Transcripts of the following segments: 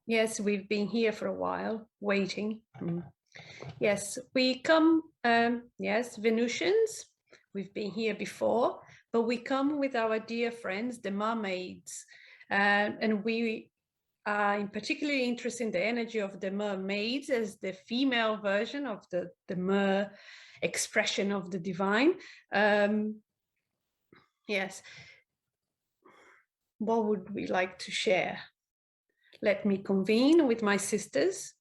Yes, we've been here for a while, waiting. Yes, we come, yes, Venusians, we've been here before, but we come with our dear friends, the mermaids, and we are particularly interested in the energy of the mermaids as the female version of the mer expression of the divine. Yes, what would we like to share? Let me convene with my sisters.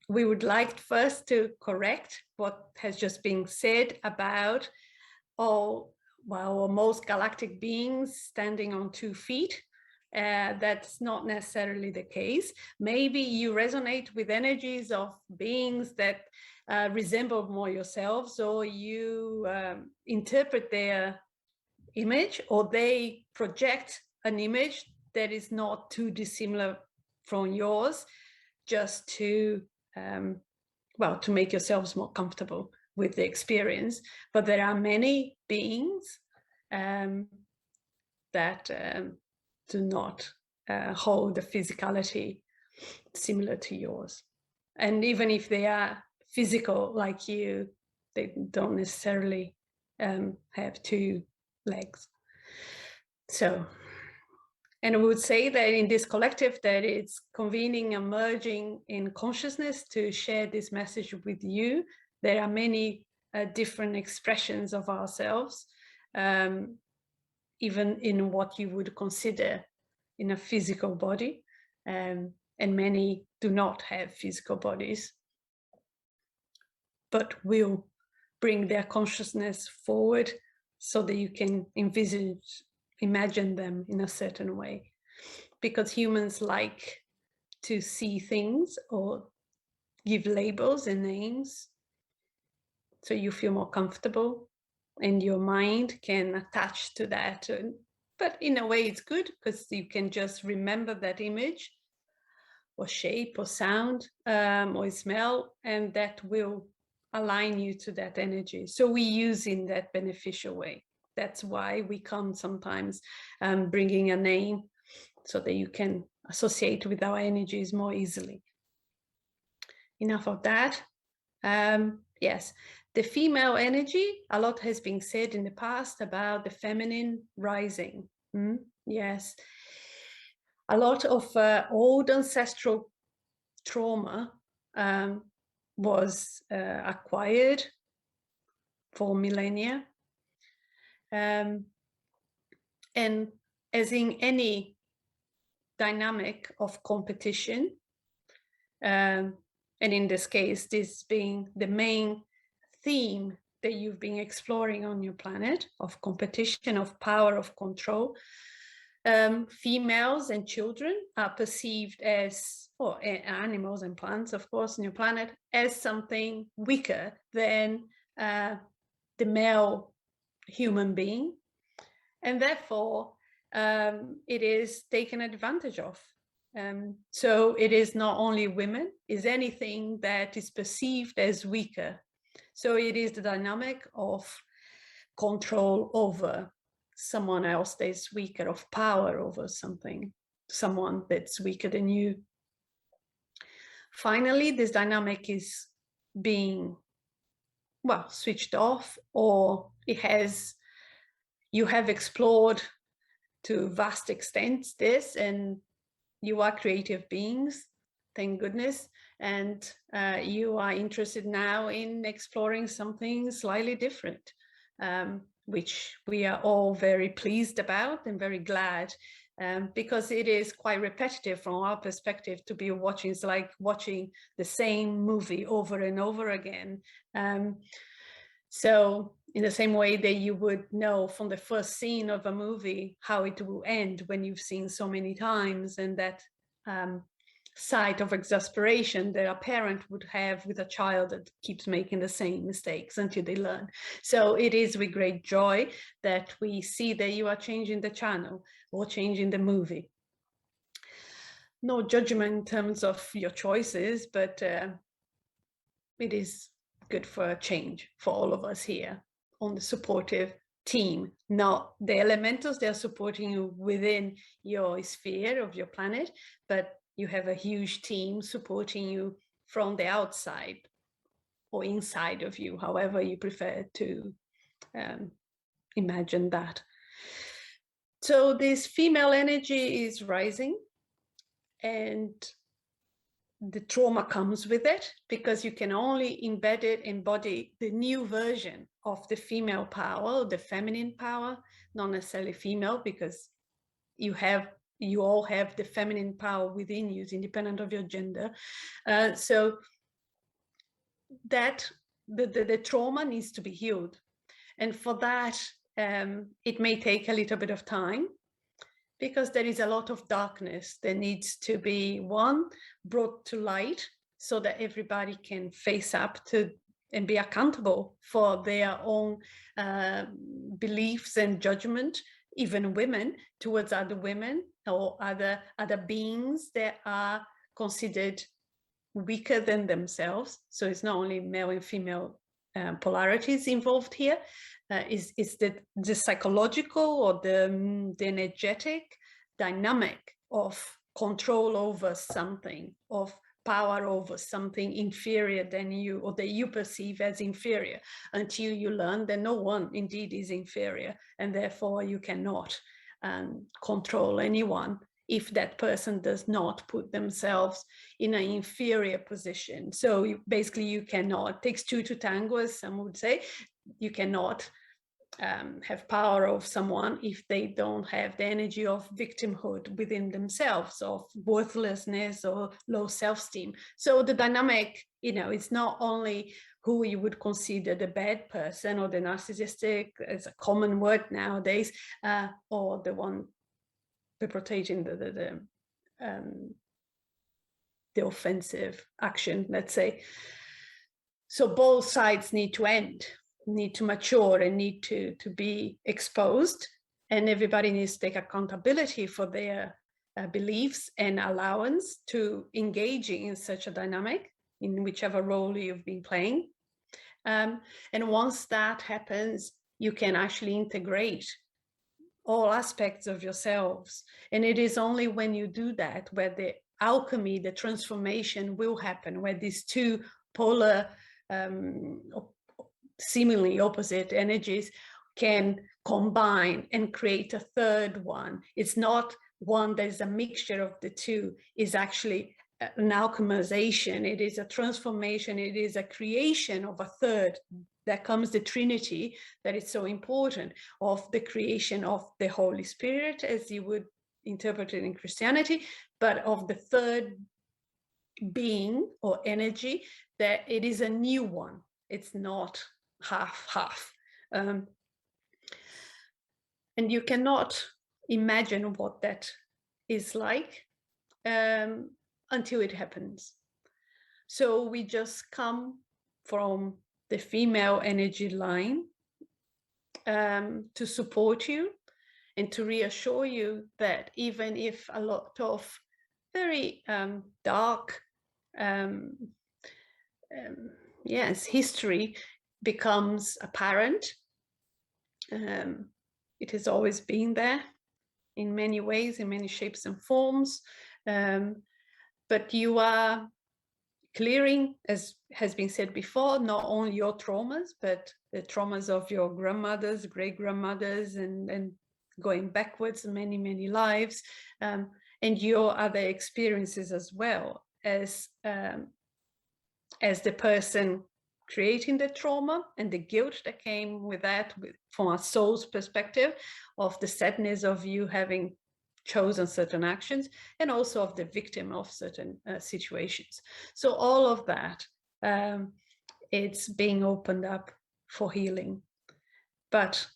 We would like first to correct what has just been said about most galactic beings standing on 2 feet. That's not necessarily the case. Maybe you resonate with energies of beings that resemble more yourselves, or you interpret their image, or they project an image that is not too dissimilar from yours, just to to make yourselves more comfortable with the experience. But there are many beings that do not hold a physicality similar to yours. And even if they are physical like you, they don't necessarily have 2 legs. So, and I would say that in this collective that it's convening and merging in consciousness to share this message with you. There are many different expressions of ourselves, even in what you would consider in a physical body, and many do not have physical bodies, but will bring their consciousness forward so that you can imagine them in a certain way, because humans like to see things or give labels and names so you feel more comfortable and your mind can attach to that. But in a way it's good because you can just remember that image or shape or sound or smell, and that will align you to that energy. So we use in that beneficial way. That's why we come sometimes bringing a name so that you can associate with our energies more easily. Enough of that. Yes, the female energy, a lot has been said in the past about the feminine rising. Yes, a lot of old ancestral trauma was acquired for millennia. And as in any dynamic of competition, and in this case, this being the main theme that you've been exploring on your planet, of competition, of power, of control, females and children are perceived as, or animals and plants, of course, on your planet, as something weaker than the male human being. And therefore, it is taken advantage of. So it is not only women, it's anything that is perceived as weaker. So it is the dynamic of control over someone else that's weaker, of power over someone that's weaker than you. Finally, this dynamic is being, switched off, or you have explored to vast extents this, and you are creative beings, thank goodness, and you are interested now in exploring something slightly different, which we are all very pleased about and very glad, because it is quite repetitive from our perspective to be watching. It's like watching the same movie over and over again. So in the same way that you would know from the first scene of a movie how it will end when you've seen so many times, and that sight of exasperation that a parent would have with a child that keeps making the same mistakes until they learn. So it is with great joy that we see that you are changing the channel or changing the movie. No judgment in terms of your choices, but it is good for a change for all of us here on the supportive team, not the elementals. They're supporting you within your sphere of your planet, but you have a huge team supporting you from the outside or inside of you, however you prefer to imagine that. So this female energy is rising, and the trauma comes with it, because you can only embody the new version of the female power, the feminine power, not necessarily female, because you all have the feminine power within you, independent of your gender. So that the trauma needs to be healed, and for that it may take a little bit of time, because there is a lot of darkness that needs to be, one, brought to light, so that everybody can face up to and be accountable for their own beliefs and judgment, even women, towards other women or other beings that are considered weaker than themselves. So it's not only male and female polarities involved here. Is the psychological or the energetic dynamic of control over something, of power over something inferior than you, or that you perceive as inferior, until you learn that no one indeed is inferior, and therefore you cannot control anyone if that person does not put themselves in an inferior position. So basically you cannot, it takes two to tango, as some would say. You cannot have power over someone if they don't have the energy of victimhood within themselves, of worthlessness or low self-esteem. So the dynamic, it's not only who you would consider the bad person or the narcissistic, as a common word nowadays, or the one perpetrating the offensive action, let's say. So both sides need to end, need to mature, and need to be exposed, and everybody needs to take accountability for their beliefs and allowance to engaging in such a dynamic in whichever role you've been playing. And once that happens, you can actually integrate all aspects of yourselves. And it is only when you do that where the alchemy, the transformation will happen, where these two polar, seemingly opposite energies can combine and create a third one. It's not one that is a mixture of the two, is actually an alchemization. It is a transformation. It is a creation of a third. There comes the Trinity that is so important, of the creation of the Holy Spirit, as you would interpret it in Christianity, but of the third being or energy, that it is a new one. It's not half. And you cannot imagine what that is like until it happens. So we just come from the female energy line to support you and to reassure you that even if a lot of very dark history becomes apparent, it has always been there in many ways, in many shapes and forms, but you are clearing, as has been said before, not only your traumas, but the traumas of your grandmothers, great-grandmothers, and going backwards many lives, and your other experiences as well, as the person creating the trauma and the guilt that came with that, from a soul's perspective, of the sadness of you having chosen certain actions, and also of the victim of certain situations. So all of that, it's being opened up for healing. But,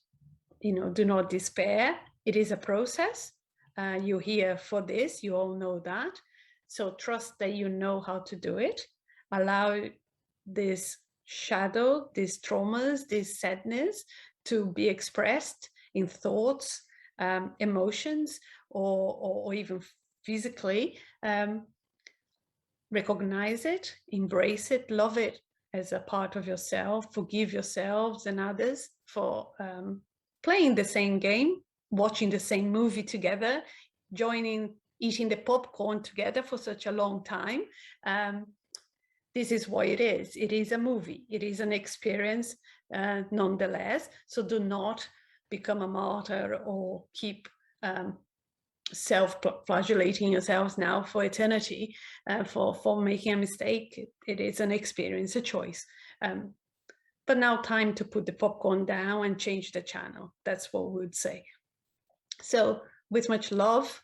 do not despair. It is a process. You're here for this. You all know that. So trust that you know how to do it. Allow this shadow, these traumas, this sadness to be expressed in thoughts, emotions, or even physically. Recognize it, embrace it, love it as a part of yourself, forgive yourselves and others for playing the same game, watching the same movie together, eating the popcorn together for such a long time. This is what it is. It is a movie. It is an experience nonetheless. So do not become a martyr or keep self-flagellating yourselves now for eternity for making a mistake. It is an experience, a choice. But now time to put the popcorn down and change the channel. That's what we would say. So with much love,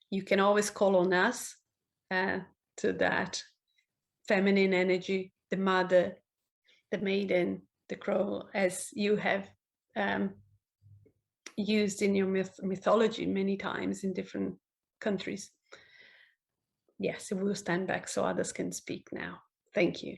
you can always call on us to that feminine energy, the mother, the maiden, the crow, as you have used in your mythology many times in different countries. Yes, we'll stand back so others can speak now. Thank you.